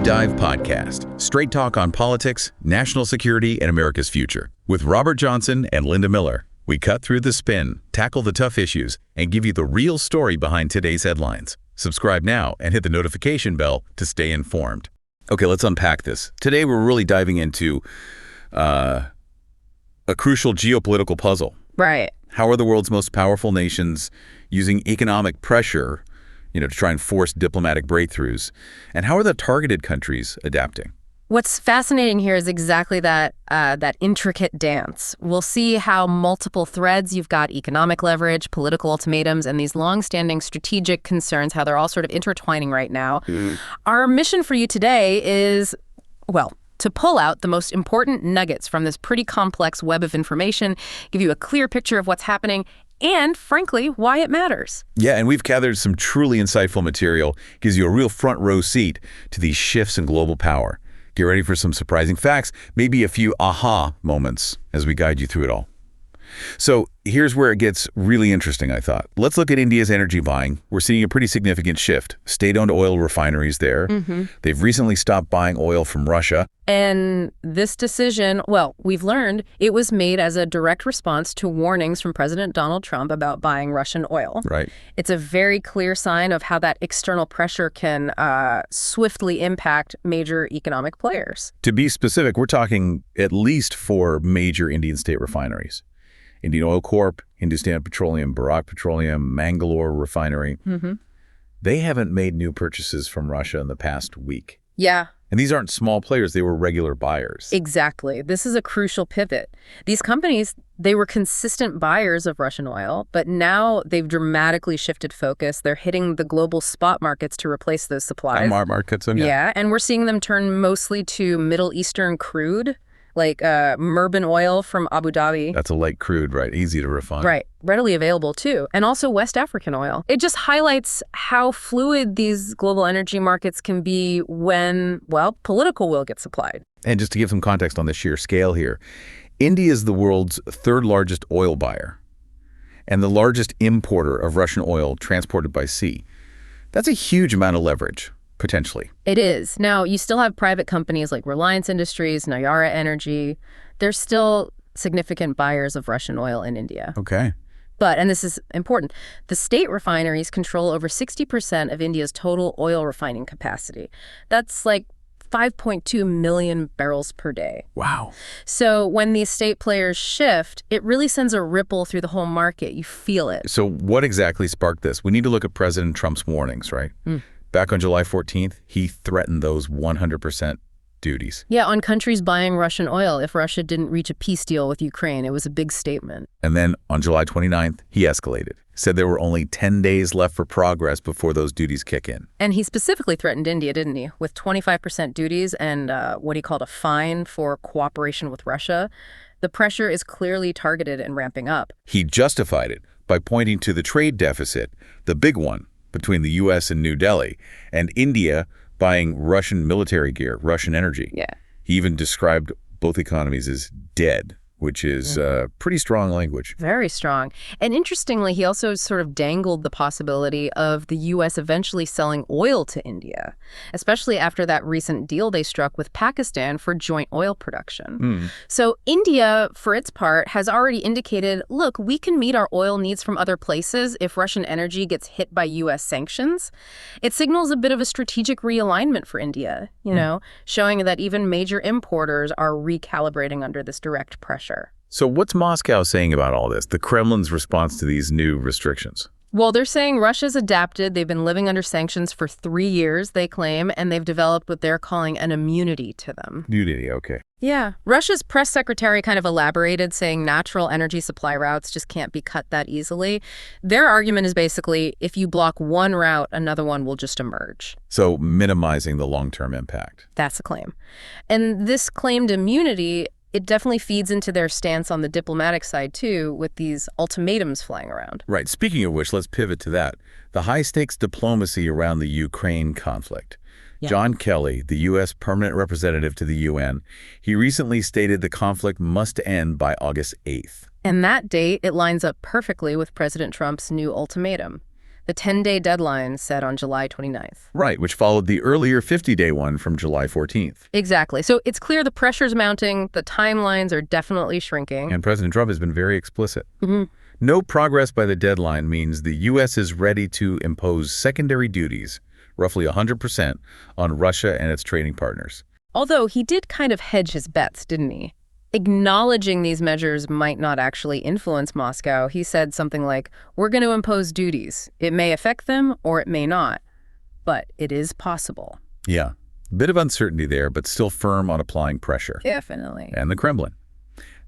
Dive Podcast. Straight talk on politics, national security, and America's future. With Robert Johnson and Linda Miller. We cut through the spin, tackle the tough issues, and give you the real story behind today's headlines. Subscribe now and hit the notification bell to stay informed. Okay, let's unpack this. Today we're really diving into a crucial geopolitical puzzle. Right. How are the world's most powerful nations using economic pressure, to try and force diplomatic breakthroughs? And how are the targeted countries adapting? What's fascinating here is exactly that intricate dance. We'll see how multiple threads, you've got economic leverage, political ultimatums, and these long-standing strategic concerns, how they're all sort of intertwining right now. Our mission for you today is, to pull out the most important nuggets from this pretty complex web of information, give you a clear picture of what's happening, and, frankly, why it matters. Yeah, and we've gathered some truly insightful material. Gives you a real front row seat to these shifts in global power. Get ready for some surprising facts, maybe a few aha moments as we guide you through it all. So here's where it gets really interesting, I thought. Let's look at India's energy buying. We're seeing a pretty significant shift. State-owned oil refineries there. They've recently stopped buying oil from Russia. And this decision, we've learned it was made as a direct response to warnings from President Donald Trump about buying Russian oil. Right. It's a very clear sign of how that external pressure can swiftly impact major economic players. To be specific, we're talking at least 4 major Indian state refineries. Indian Oil Corp, Hindustan Petroleum, Bharat Petroleum, Mangalore Refinery. They haven't made new purchases from Russia in the past week. Yeah. And these aren't small players, they were regular buyers. Exactly. This is a crucial pivot. These companies, they were consistent buyers of Russian oil, but now they've dramatically shifted focus. They're hitting the global spot markets to replace those supplies. Markets, yeah, and we're seeing them turn mostly to Middle Eastern crude, like Murban oil from Abu Dhabi. That's a light crude, right? Easy to refine. Right. Readily available, too. And also West African oil. It just highlights how fluid these global energy markets can be when, political will gets supplied. And just to give some context on the sheer scale here, India is the world's 3rd largest oil buyer and the largest importer of Russian oil transported by sea. That's a huge amount of leverage. Potentially. It is. Now, you still have private companies like Reliance Industries, Nayara Energy. They're still significant buyers of Russian oil in India. Okay. But, and this is important, the state refineries control over 60% of India's total oil refining capacity. That's like 5.2 million barrels per day. Wow. So when these state players shift, it really sends a ripple through the whole market. You feel it. So what exactly sparked this? We need to look at President Trump's warnings, right? Back on July 14th, he threatened those 100% duties. Yeah, on countries buying Russian oil if Russia didn't reach a peace deal with Ukraine. It was a big statement. And then on July 29th, he escalated. Said there were only 10 days left for progress before those duties kick in. And he specifically threatened India, didn't he? With 25% duties and what he called a fine for cooperation with Russia. The pressure is clearly targeted and ramping up. He justified it by pointing to the trade deficit, the big one, between the U.S. and New Delhi, and India buying Russian military gear, Russian energy. Yeah. He even described both economies as dead, which is pretty strong language. Very strong. And interestingly, he also sort of dangled the possibility of the U.S. eventually selling oil to India, especially after that recent deal they struck with Pakistan for joint oil production. So India, for its part, has already indicated, look, we can meet our oil needs from other places if Russian energy gets hit by U.S. sanctions. It signals a bit of a strategic realignment for India, showing that even major importers are recalibrating under this direct pressure. So what's Moscow saying about all this, the Kremlin's response to these new restrictions? Well, they're saying Russia's adapted. They've been living under sanctions for 3 years, they claim, and they've developed what they're calling an immunity to them. Immunity, okay. Yeah. Russia's press secretary kind of elaborated, saying natural energy supply routes just can't be cut that easily. Their argument is basically, if you block one route, another one will just emerge. So minimizing the long-term impact. That's a claim. And this claimed immunity, it definitely feeds into their stance on the diplomatic side, too, with these ultimatums flying around. Right. Speaking of which, let's pivot to that. The high-stakes diplomacy around the Ukraine conflict. Yeah. John Kelly, the U.S. permanent representative to the UN, he recently stated the conflict must end by August 8th. And that date, it lines up perfectly with President Trump's new ultimatum. the 10-day deadline set on July 29th. Right, which followed the earlier 50-day one from July 14th. Exactly. So it's clear the pressure's mounting, the timelines are definitely shrinking. And President Trump has been very explicit. Mm-hmm. No progress by the deadline means the U.S. is ready to impose secondary duties, roughly 100%, on Russia and its trading partners. Although he did kind of hedge his bets, didn't he? Acknowledging these measures might not actually influence Moscow, he said something like, "We're going to impose duties. It may affect them or it may not, but it is possible." Yeah, a bit of uncertainty there, but still firm on applying pressure. Definitely. And the Kremlin.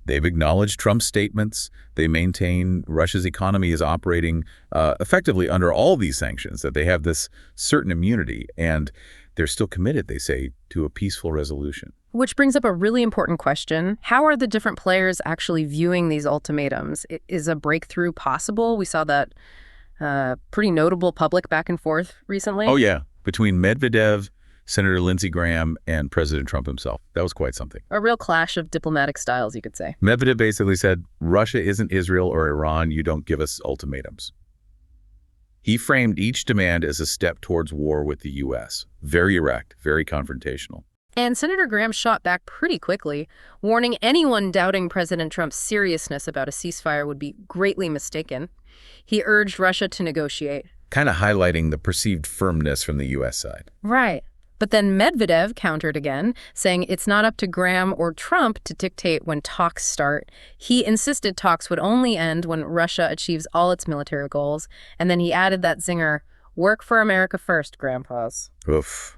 They've acknowledged Trump's statements. They maintain Russia's economy is operating effectively under all these sanctions, that they have this certain immunity, and they're still committed, they say, to a peaceful resolution. Which brings up a really important question. How are the different players actually viewing these ultimatums? Is a breakthrough possible? We saw that pretty notable public back and forth recently. Oh, yeah. Between Medvedev, Senator Lindsey Graham, and President Trump himself. That was quite something. A real clash of diplomatic styles, you could say. Medvedev basically said, Russia isn't Israel or Iran. You don't give us ultimatums. He framed each demand as a step towards war with the U.S. Very erect, very confrontational. And Senator Graham shot back pretty quickly, warning anyone doubting President Trump's seriousness about a ceasefire would be greatly mistaken. He urged Russia to negotiate. Kind of highlighting the perceived firmness from the U.S. side. Right. But then Medvedev countered again, saying it's not up to Graham or Trump to dictate when talks start. He insisted talks would only end when Russia achieves all its military goals. And then he added that zinger, "Work for America first, Grandpas." Oof.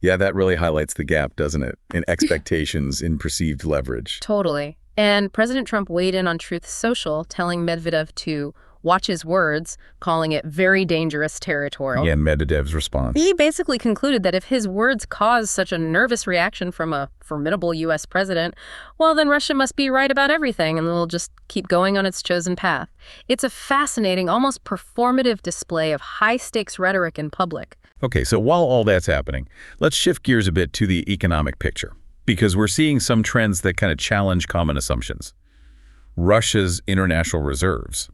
Yeah, that really highlights the gap, doesn't it? In expectations, in perceived leverage. Totally. And President Trump weighed in on Truth Social, telling Medvedev to watch his words, calling it very dangerous territory. Yeah, Medvedev's response. He basically concluded that if his words caused such a nervous reaction from a formidable U.S. president, well, then Russia must be right about everything and it'll just keep going on its chosen path. It's a fascinating, almost performative display of high-stakes rhetoric in public. Okay, so while all that's happening, let's shift gears a bit to the economic picture, because we're seeing some trends that kind of challenge common assumptions. Russia's international reserves.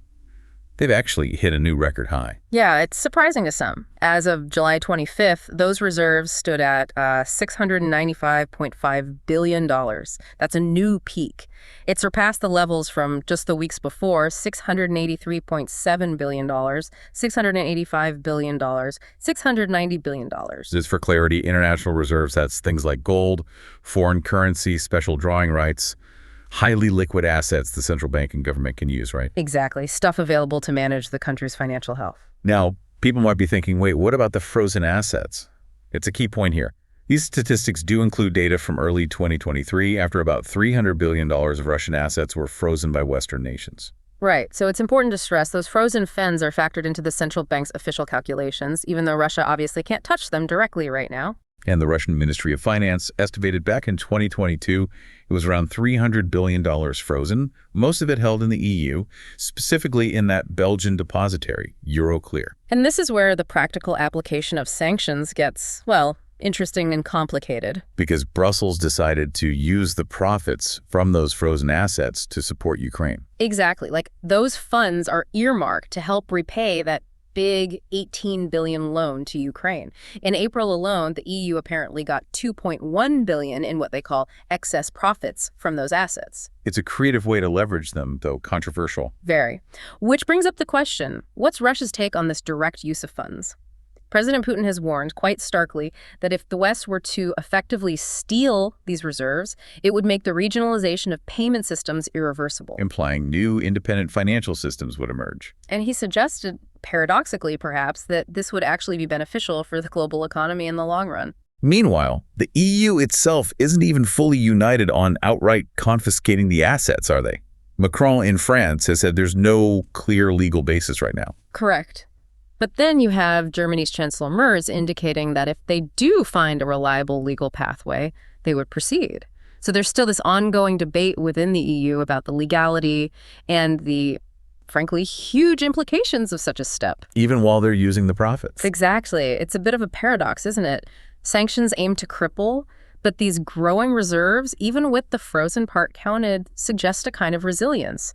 They've actually hit a new record high. Yeah, it's surprising to some. As of July 25th, those reserves stood at $695.5 billion. That's a new peak. It surpassed the levels from just the weeks before, $683.7 billion, $685 billion, $690 billion. Just for clarity, international reserves, that's things like gold, foreign currency, special drawing rights, highly liquid assets the central bank and government can use, right? Exactly. Stuff available to manage the country's financial health. Now, people might be thinking, wait, what about the frozen assets? It's a key point here. These statistics do include data from early 2023, after about $300 billion of Russian assets were frozen by Western nations. Right. So it's important to stress those frozen funds are factored into the central bank's official calculations, even though Russia obviously can't touch them directly right now. And the Russian Ministry of Finance estimated back in 2022 it was around $300 billion frozen, most of it held in the EU, specifically in that Belgian depository, Euroclear. And this is where the practical application of sanctions gets, well, interesting and complicated. Because Brussels decided to use the profits from those frozen assets to support Ukraine. Exactly. Like, those funds are earmarked to help repay that big $18 billion loan to Ukraine. In April alone, the EU apparently got $2.1 billion in what they call excess profits from those assets. It's a creative way to leverage them, though controversial. Very. Which brings up the question, what's Russia's take on this direct use of funds? President Putin has warned quite starkly that if the West were to effectively steal these reserves, it would make the regionalization of payment systems irreversible. Implying new independent financial systems would emerge. And he suggested, paradoxically perhaps, that this would actually be beneficial for the global economy in the long run. Meanwhile, the EU itself isn't even fully united on outright confiscating the assets, are they? Macron in France has said there's no clear legal basis right now. Correct. But then you have Germany's Chancellor Merz indicating that if they do find a reliable legal pathway, they would proceed. So there's still this ongoing debate within the EU about the legality and the, frankly, huge implications of such a step. Even while they're using the profits. Exactly. It's a bit of a paradox, isn't it? Sanctions aim to cripple, but these growing reserves, even with the frozen part counted, suggest a kind of resilience.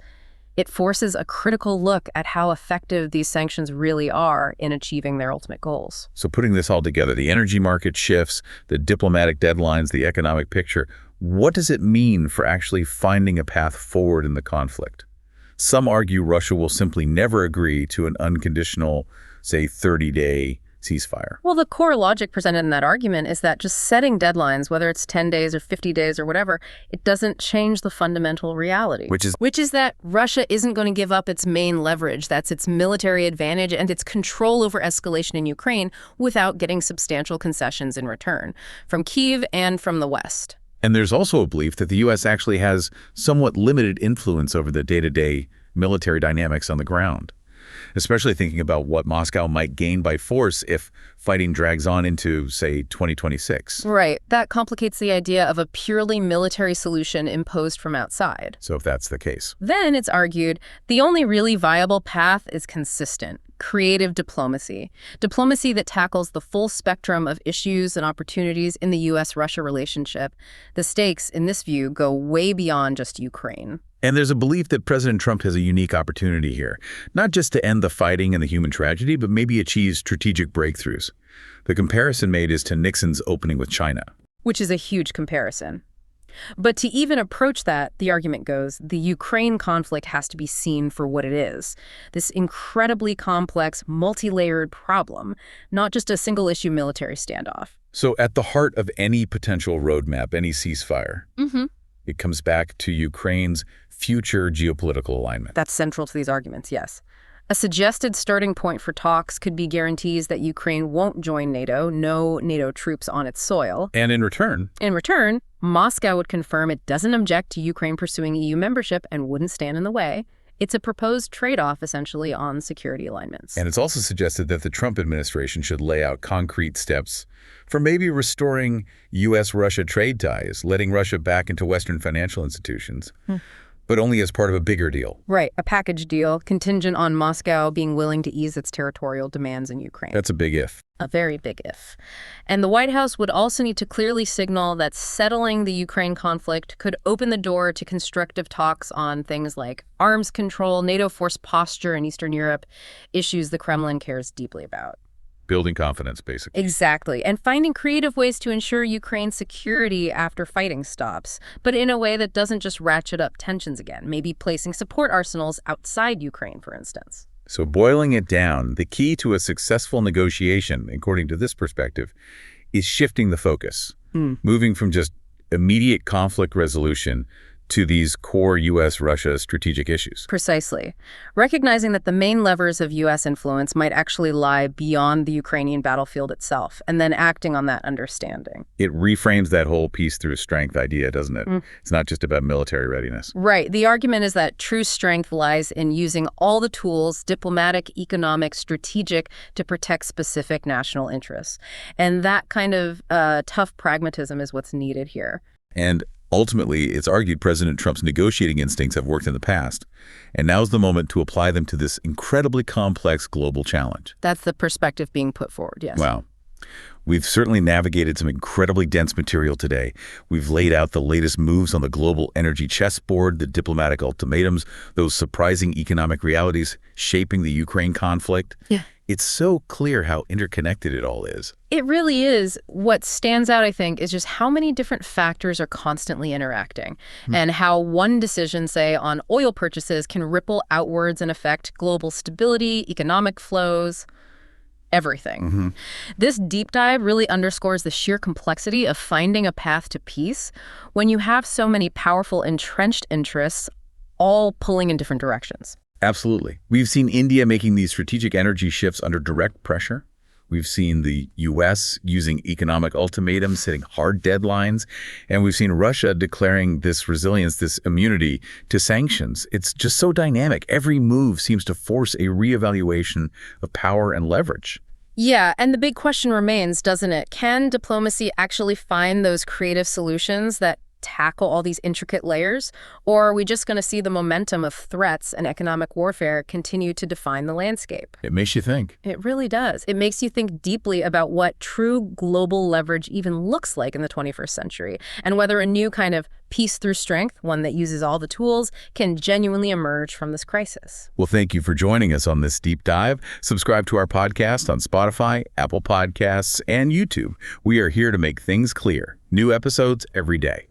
It forces a critical look at how effective these sanctions really are in achieving their ultimate goals. So putting this all together, the energy market shifts, the diplomatic deadlines, the economic picture, what does it mean for actually finding a path forward in the conflict? Some argue Russia will simply never agree to an unconditional, say, 30-day ceasefire. Well, the core logic presented in that argument is that just setting deadlines, whether it's 10 days or 50 days or whatever, it doesn't change the fundamental reality. Which is that Russia isn't going to give up its main leverage, that's its military advantage and its control over escalation in Ukraine, without getting substantial concessions in return, from Kyiv and from the West. And there's also a belief that the U.S. actually has somewhat limited influence over the day-to-day military dynamics on the ground, especially thinking about what Moscow might gain by force if fighting drags on into, say, 2026. Right. That complicates the idea of a purely military solution imposed from outside. So if that's the case. Then, it's argued, the only really viable path is consistent, creative diplomacy. Diplomacy that tackles the full spectrum of issues and opportunities in the U.S.-Russia relationship. The stakes, in this view, go way beyond just Ukraine. And there's a belief that President Trump has a unique opportunity here, not just to end the fighting and the human tragedy, but maybe achieve strategic breakthroughs. The comparison made is to Nixon's opening with China. Which is a huge comparison. But to even approach that, the argument goes, the Ukraine conflict has to be seen for what it is. This incredibly complex, multi-layered problem, not just a single-issue military standoff. So at the heart of any potential roadmap, any ceasefire, it comes back to Ukraine's future geopolitical alignment. That's central to these arguments, yes. A suggested starting point for talks could be guarantees that Ukraine won't join NATO, no NATO troops on its soil. And in return, Moscow would confirm it doesn't object to Ukraine pursuing EU membership and wouldn't stand in the way. It's a proposed trade-off, essentially, on security alignments. And it's also suggested that the Trump administration should lay out concrete steps for maybe restoring U.S.-Russia trade ties, letting Russia back into Western financial institutions. But only as part of a bigger deal. Right, a package deal contingent on Moscow being willing to ease its territorial demands in Ukraine. That's a big if. A very big if. And the White House would also need to clearly signal that settling the Ukraine conflict could open the door to constructive talks on things like arms control, NATO force posture in Eastern Europe, issues the Kremlin cares deeply about. Building confidence, basically. Exactly. And finding creative ways to ensure Ukraine's security after fighting stops, but in a way that doesn't just ratchet up tensions again, maybe placing support arsenals outside Ukraine, for instance. So boiling it down, the key to a successful negotiation, according to this perspective, is shifting the focus, moving from just immediate conflict resolution to these core U.S.-Russia strategic issues. Precisely. Recognizing that the main levers of U.S. influence might actually lie beyond the Ukrainian battlefield itself, and then acting on that understanding. It reframes that whole peace through strength idea, doesn't it? It's not just about military readiness. Right. The argument is that true strength lies in using all the tools, diplomatic, economic, strategic, to protect specific national interests. And that kind of tough pragmatism is what's needed here. And ultimately, it's argued President Trump's negotiating instincts have worked in the past, and now's the moment to apply them to this incredibly complex global challenge. That's the perspective being put forward, yes. Wow. We've certainly navigated some incredibly dense material today. We've laid out the latest moves on the global energy chessboard, the diplomatic ultimatums, those surprising economic realities shaping the Ukraine conflict. Yeah. It's so clear how interconnected it all is. It really is. What stands out, I think, is just how many different factors are constantly interacting and how one decision, say, on oil purchases can ripple outwards and affect global stability, economic flows, everything. This deep dive really underscores the sheer complexity of finding a path to peace when you have so many powerful entrenched interests all pulling in different directions. Absolutely. We've seen India making these strategic energy shifts under direct pressure. We've seen the U.S. using economic ultimatums, setting hard deadlines, and we've seen Russia declaring this resilience, this immunity to sanctions. It's just so dynamic. Every move seems to force a reevaluation of power and leverage. Yeah, and the big question remains, doesn't it? Can diplomacy actually find those creative solutions that tackle all these intricate layers? Or are we just going to see the momentum of threats and economic warfare continue to define the landscape? It makes you think. It really does. It makes you think deeply about what true global leverage even looks like in the 21st century, and whether a new kind of peace through strength, one that uses all the tools, can genuinely emerge from this crisis. Well, thank you for joining us on this deep dive. Subscribe to our podcast on Spotify, Apple Podcasts, and YouTube. We are here to make things clear. New episodes every day.